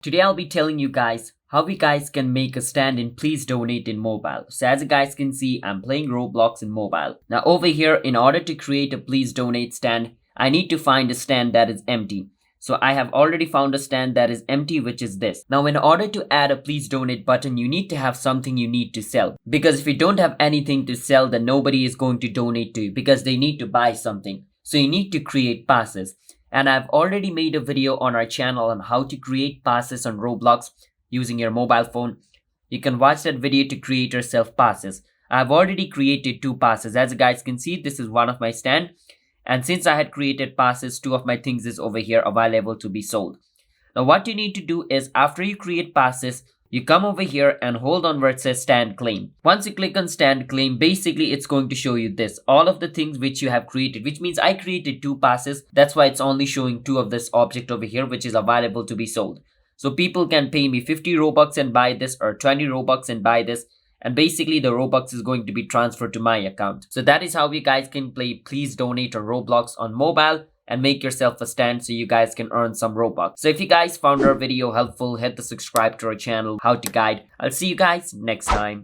Today I'll be telling you guys how you guys can make a stand in Please Donate in mobile. So as you guys can see, I'm playing Roblox in mobile. Now over here, in order to create a Please Donate stand, I need to find a stand that is empty. So I have already found a stand that is empty, which is this. Now in order to add a Please Donate button, you need to have something you need to sell. Because if you don't have anything to sell, then nobody is going to donate to you because they need to buy something. So you need to create passes. And I've already made a video on our channel on how to create passes on Roblox using your mobile phone. You can watch that video to create yourself passes. I've already created 2 passes. As you guys can see, this is one of my stand. And since I had created passes, 2 of my things is over here available to be sold. Now what you need to do is after you create passes, you come over here and hold on where it says stand claim. Once you click on stand claim, basically it's going to show you this. All of the things which you have created, which means I created 2 passes. That's why it's only showing 2 of this object over here, which is available to be sold. So people can pay me 50 Robux and buy this, or 20 Robux and buy this. And basically the Robux is going to be transferred to my account. So that is how you guys can play Please Donate or Roblox on mobile and make yourself a stand so you guys can earn some Robux. So if you guys found our video helpful, hit the subscribe to our channel, how to guide. I'll see you guys next time.